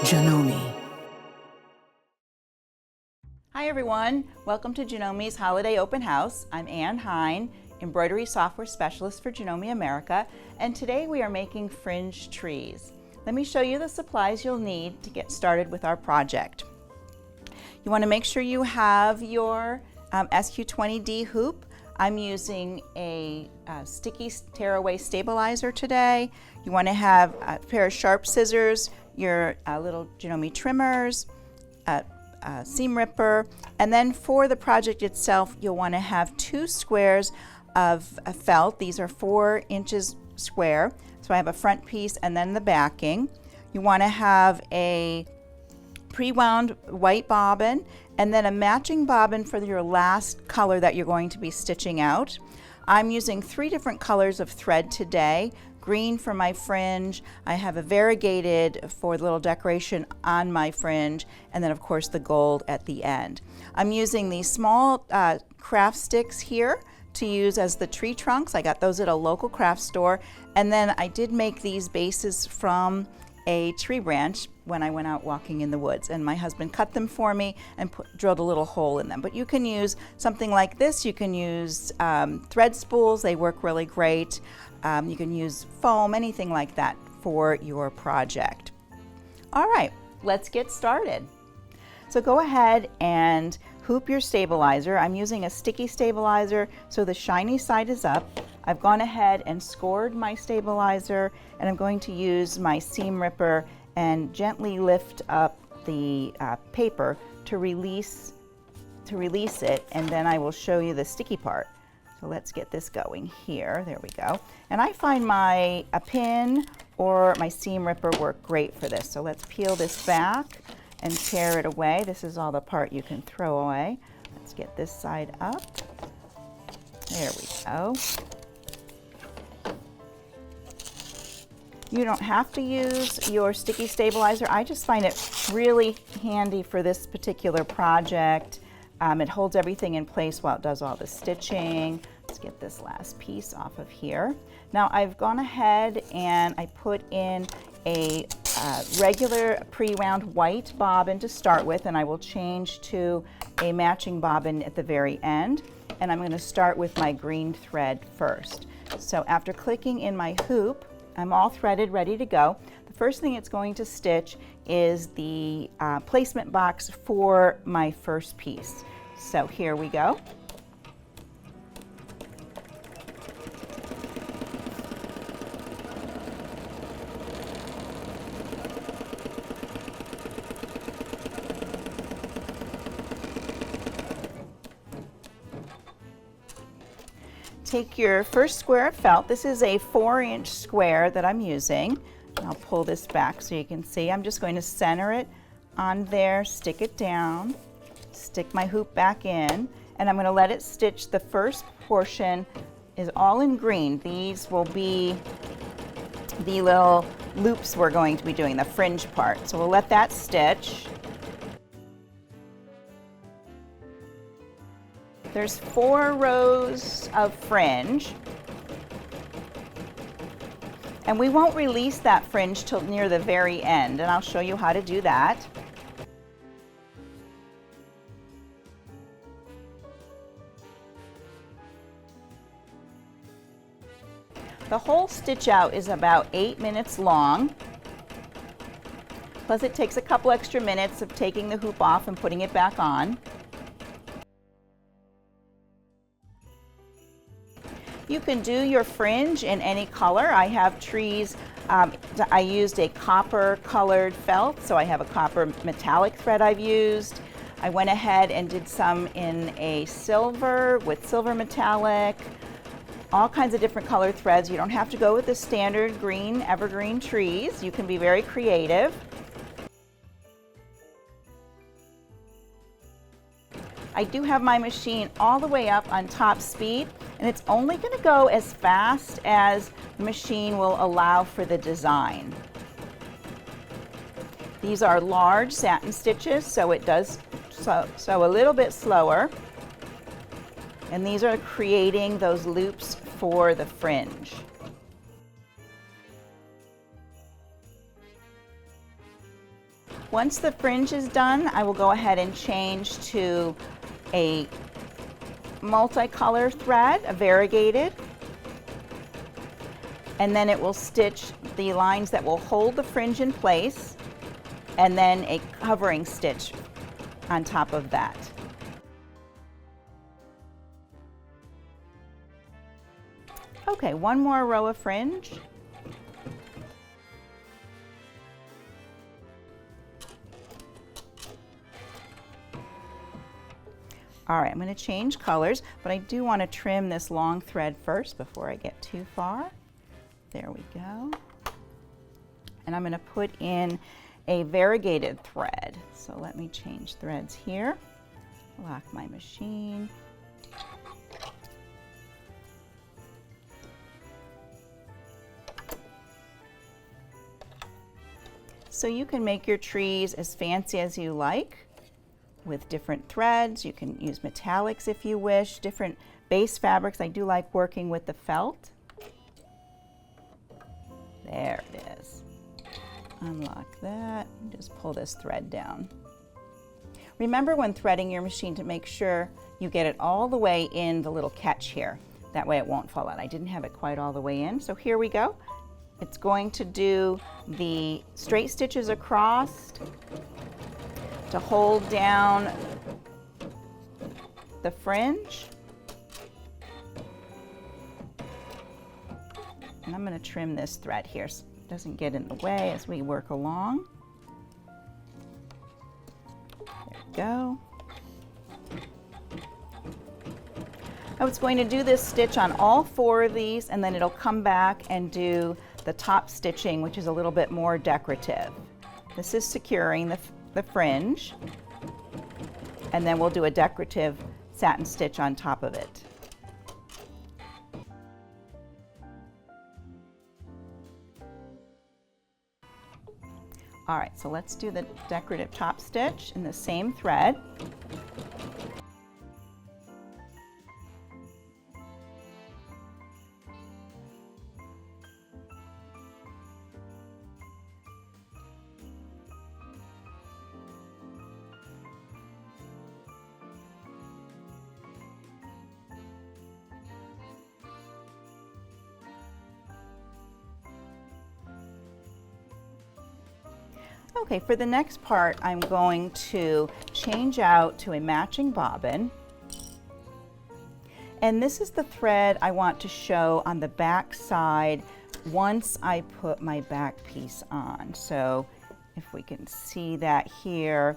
Janome. Hi everyone, welcome to Janome's Holiday Open House. I'm Hein, Embroidery Software Specialist for Janome America, and today we are making fringe trees. Let me show you the supplies you'll need to get started with our project. You want to make sure you have your SQ20D hoop. I'm using a sticky tearaway stabilizer today. You want to have a pair of sharp scissors, your little Janome trimmers, seam ripper, and then for the project itself you'll want to have 2 squares of felt. These are 4 inches square, so I have a front piece and then the backing. You want to have a pre-wound white bobbin and then a matching bobbin for your last color that you're going to be stitching out. I'm using 3 different colors of thread today. Green for my fringe, I have a variegated for the little decoration on my fringe, and then of course the gold at the end. I'm using these small craft sticks here to use as the tree trunks. I got those at a local craft store, and then I did make these bases from a tree branch when I went out walking in the woods, and my husband cut them for me and drilled a little hole in them. But you can use something like this. You can use thread spools, they work really great. You can use foam, anything like that for your project. All right, let's get started. So go ahead and hoop your stabilizer. I'm using a sticky stabilizer so the shiny side is up. I've gone ahead and scored my stabilizer, and I'm going to use my seam ripper and gently lift up the paper to release it, and then I will show you the sticky part. So let's get this going here. There we go. And I find a pin or my seam ripper work great for this. So let's peel this back and tear it away. This is all the part you can throw away. Let's get this side up. There we go. You don't have to use your sticky stabilizer. I just find it really handy for this particular project. It holds everything in place while it does all the stitching. Let's get this last piece off of here. Now I've gone ahead and I put in a regular pre-wound white bobbin to start with, and I will change to a matching bobbin at the very end. And I'm going to start with my green thread first. So after clicking in my hoop, I'm all threaded, ready to go. The first thing it's going to stitch is the placement box for my first piece. So here we go. Take your first square of felt. This is a 4-inch square that I'm using. I'll pull this back so you can see. I'm just going to center it on there, stick it down, stick my hoop back in, and I'm going to let it stitch. The first portion is all in green. These will be the little loops we're going to be doing, the fringe part. So we'll let that stitch. There's 4 rows of fringe, and we won't release that fringe till near the very end, and I'll show you how to do that. The whole stitch out is about 8 minutes long, plus it takes a couple extra minutes of taking the hoop off and putting it back on. You can do your fringe in any color. I have trees, I used a copper colored felt, so I have a copper metallic thread I've used. I went ahead and did some in a silver with silver metallic, all kinds of different colored threads. You don't have to go with the standard green evergreen trees. You can be very creative. I do have my machine all the way up on top speed, and it's only going to go as fast as the machine will allow for the design. These are large satin stitches, so it does sew a little bit slower. And these are creating those loops for the fringe. Once the fringe is done, I will go ahead and change to a multicolor thread, a variegated, and then it will stitch the lines that will hold the fringe in place, and then a covering stitch on top of that. Okay, one more row of fringe. All right, I'm going to change colors, but I do want to trim this long thread first before I get too far. There we go. And I'm going to put in a variegated thread. So let me change threads here. Lock my machine. So you can make your trees as fancy as you like with different threads. You can use metallics if you wish, different base fabrics. I do like working with the felt. There it is. Unlock that and just pull this thread down. Remember when threading your machine to make sure you get it all the way in the little catch here. That way it won't fall out. I didn't have it quite all the way in, so here we go. It's going to do the straight stitches across to hold down the fringe. And I'm going to trim this thread here so it doesn't get in the way as we work along. There we go. I was going to do this stitch on all 4 of these, and then it'll come back and do the top stitching, which is a little bit more decorative. This is securing the fringe, and then we'll do a decorative satin stitch on top of it. All right, so let's do the decorative top stitch in the same thread. Okay, for the next part, I'm going to change out to a matching bobbin. And this is the thread I want to show on the back side once I put my back piece on. So if we can see that here,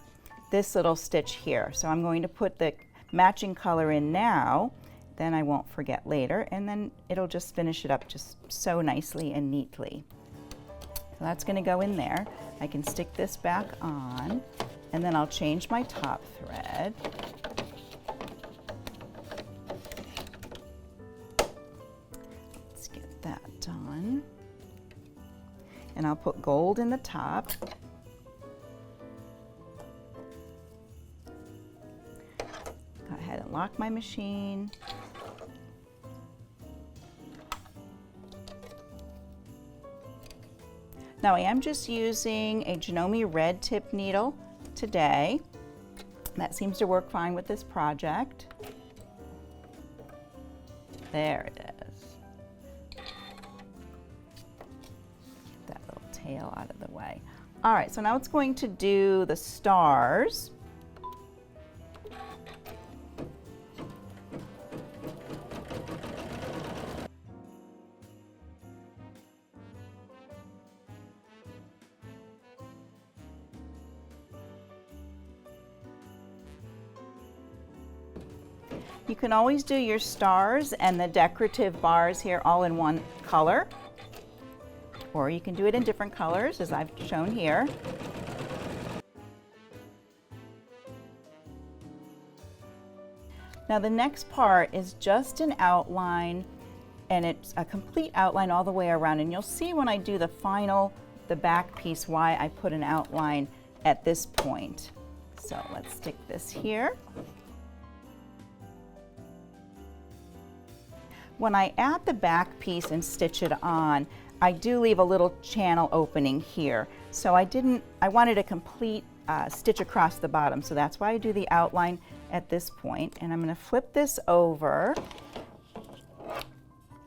this little stitch here. So I'm going to put the matching color in now, then I won't forget later, and then it'll just finish it up just so nicely and neatly. So that's going to go in there. I can stick this back on, and then I'll change my top thread. Let's get that done. And I'll put gold in the top. Go ahead and lock my machine. Now I am just using a Janome red tip needle today. That seems to work fine with this project. There it is. Get that little tail out of the way. All right, so now it's going to do the stars. You can always do your stars and the decorative bars here all in one color, or you can do it in different colors as I've shown here. Now the next part is just an outline, and it's a complete outline all the way around, and you'll see when I do the back piece why I put an outline at this point. So let's stick this here. When I add the back piece and stitch it on, I do leave a little channel opening here. So I wanted a complete stitch across the bottom, so that's why I do the outline at this point. And I'm going to flip this over.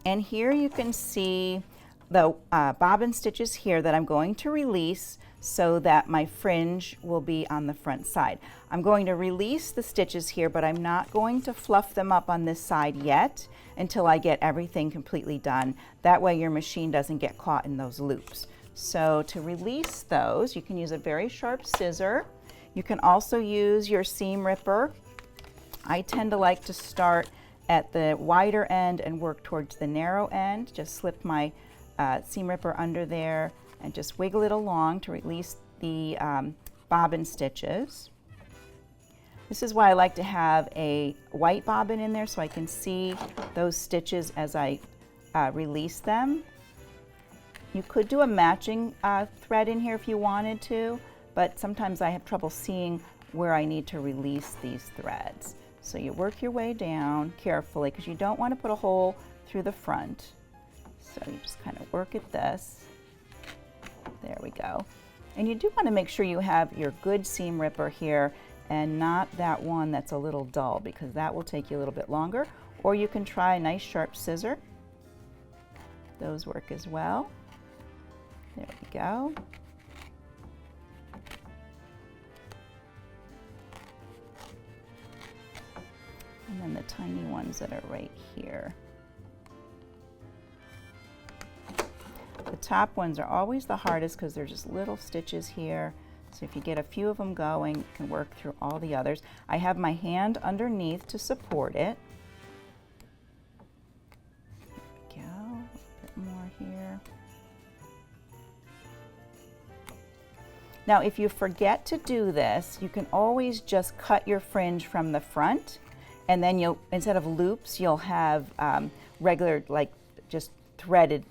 And here you can see the bobbin stitches here that I'm going to release so that my fringe will be on the front side. I'm going to release the stitches here, but I'm not going to fluff them up on this side yet until I get everything completely done. That way your machine doesn't get caught in those loops. So to release those, you can use a very sharp scissor. You can also use your seam ripper. I tend to like to start at the wider end and work towards the narrow end. Just slip my seam ripper under there and just wiggle it along to release the bobbin stitches. This is why I like to have a white bobbin in there so I can see those stitches as I release them. You could do a matching thread in here if you wanted to, but sometimes I have trouble seeing where I need to release these threads. So you work your way down carefully because you don't want to put a hole through the front. So you just kind of work at this. There we go. And you do want to make sure you have your good seam ripper here and not that one that's a little dull, because that will take you a little bit longer. Or you can try a nice sharp scissor. Those work as well. There we go. And then the tiny ones that are right here. The top ones are always the hardest because they're just little stitches here. So if you get a few of them going, you can work through all the others. I have my hand underneath to support it. There we go, a bit more here. Now, if you forget to do this, you can always just cut your fringe from the front, and then you'll, instead of loops, you'll have regular, like just threaded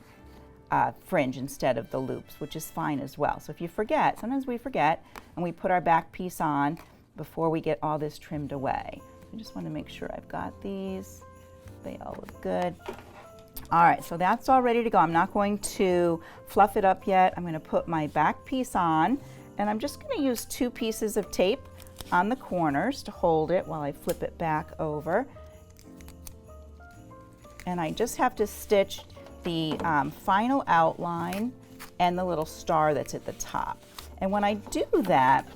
fringe instead of the loops, which is fine as well. So if you forget, sometimes we forget, and we put our back piece on before we get all this trimmed away. I just want to make sure I've got these. They all look good. All right, so that's all ready to go. I'm not going to fluff it up yet. I'm going to put my back piece on, and I'm just going to use 2 pieces of tape on the corners to hold it while I flip it back over. And I just have to stitch the final outline and the little star that's at the top. And when I do that,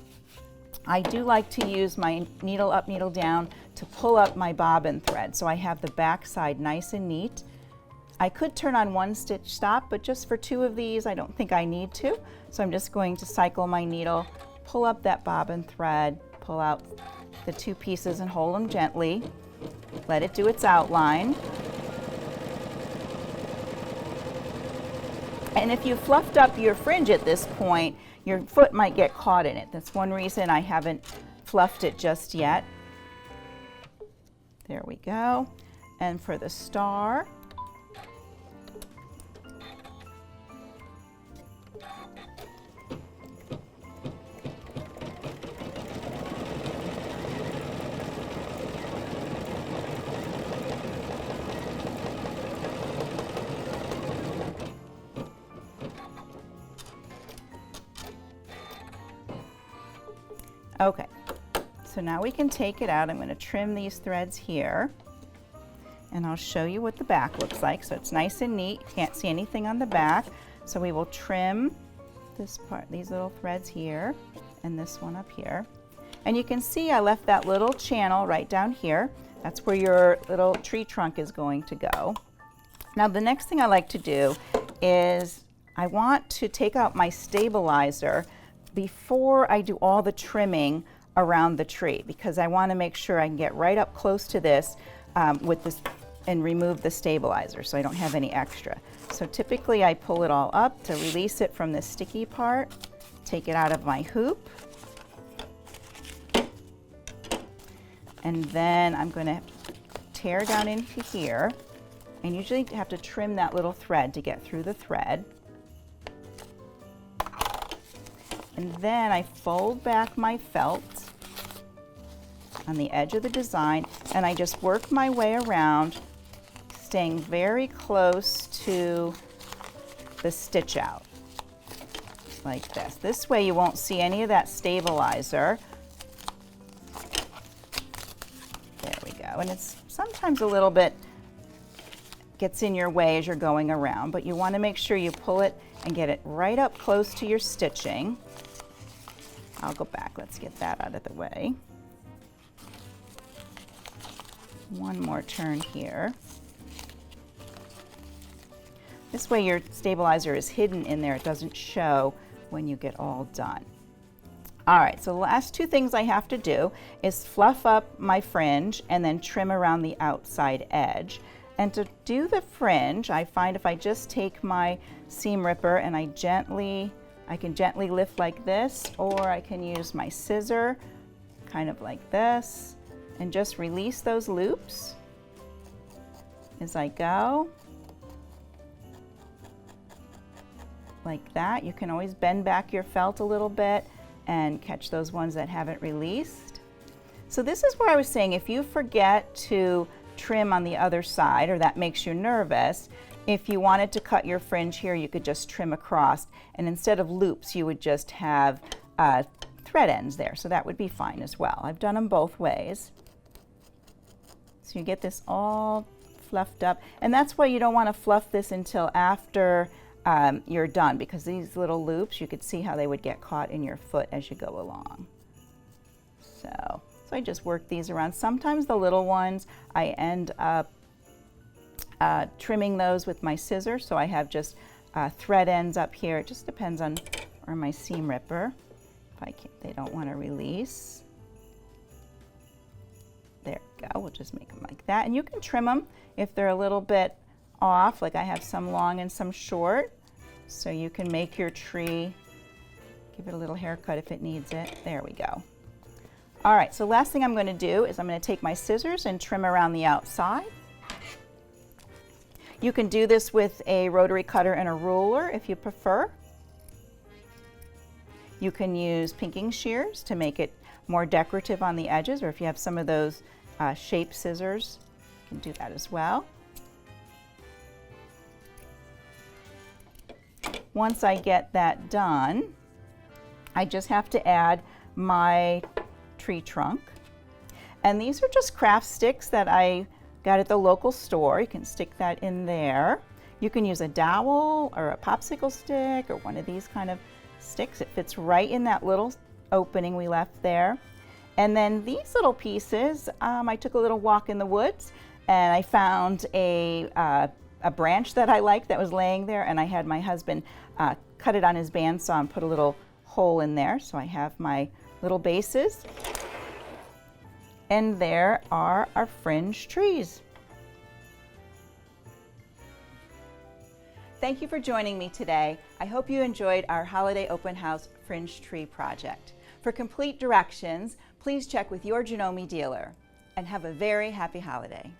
I do like to use my needle up, needle down to pull up my bobbin thread so I have the back side nice and neat. I could turn on 1 stitch stop, but just for 2 of these I don't think I need to. So I'm just going to cycle my needle, pull up that bobbin thread, pull out the 2 pieces and hold them gently. Let it do its outline. And if you fluffed up your fringe at this point, your foot might get caught in it. That's one reason I haven't fluffed it just yet. There we go. And for the star, okay, so now we can take it out. I'm going to trim these threads here, and I'll show you what the back looks like. So it's nice and neat. You can't see anything on the back. So we will trim this part, these little threads here, and this one up here. And you can see I left that little channel right down here. That's where your little tree trunk is going to go. Now the next thing I like to do is I want to take out my stabilizer before I do all the trimming around the tree, because I want to make sure I can get right up close to this with this and remove the stabilizer so I don't have any extra. So typically I pull it all up to release it from the sticky part, take it out of my hoop, and then I'm going to tear down into here, and usually you have to trim that little thread to get through the thread. And then I fold back my felt on the edge of the design, and I just work my way around, staying very close to the stitch out like this. This way you won't see any of that stabilizer. There we go. And it's sometimes a little bit gets in your way as you're going around, but you want to make sure you pull it and get it right up close to your stitching. I'll go back. Let's get that out of the way. One more turn here. This way your stabilizer is hidden in there. It doesn't show when you get all done. All right, so the last two things I have to do is fluff up my fringe and then trim around the outside edge. And to do the fringe, I find if I just take my seam ripper and I can gently lift like this, or I can use my scissor, kind of like this, and just release those loops as I go. Like that. You can always bend back your felt a little bit and catch those ones that haven't released. So this is where I was saying, if you forget to trim on the other side, or that makes you nervous, if you wanted to cut your fringe here, you could just trim across, and instead of loops, you would just have thread ends there, so that would be fine as well. I've done them both ways. So you get this all fluffed up, and that's why you don't want to fluff this until after you're done, because these little loops, you could see how they would get caught in your foot as you go along. So I just work these around. Sometimes the little ones, I end up trimming those with my scissors, so I have just thread ends up here. It just depends on, or my seam ripper, if they don't want to release. There we go. We'll just make them like that, and you can trim them if they're a little bit off, like I have some long and some short, so you can make your tree, give it a little haircut if it needs it. There we go. All right, so last thing I'm going to do is I'm going to take my scissors and trim around the outside. You can do this with a rotary cutter and a ruler if you prefer. You can use pinking shears to make it more decorative on the edges, or if you have some of those shape scissors, you can do that as well. Once I get that done, I just have to add my tree trunk. And these are just craft sticks that I got at the local store. You can stick that in there. You can use a dowel or a popsicle stick or one of these kind of sticks. It fits right in that little opening we left there. And then these little pieces, I took a little walk in the woods and I found a branch that I liked that was laying there, and I had my husband cut it on his bandsaw and put a little hole in there. So I have my little bases, and there are our fringe trees. Thank you for joining me today. I hope you enjoyed our Holiday Open House Fringe Tree project. For complete directions, please check with your Janome dealer, and have a very happy holiday.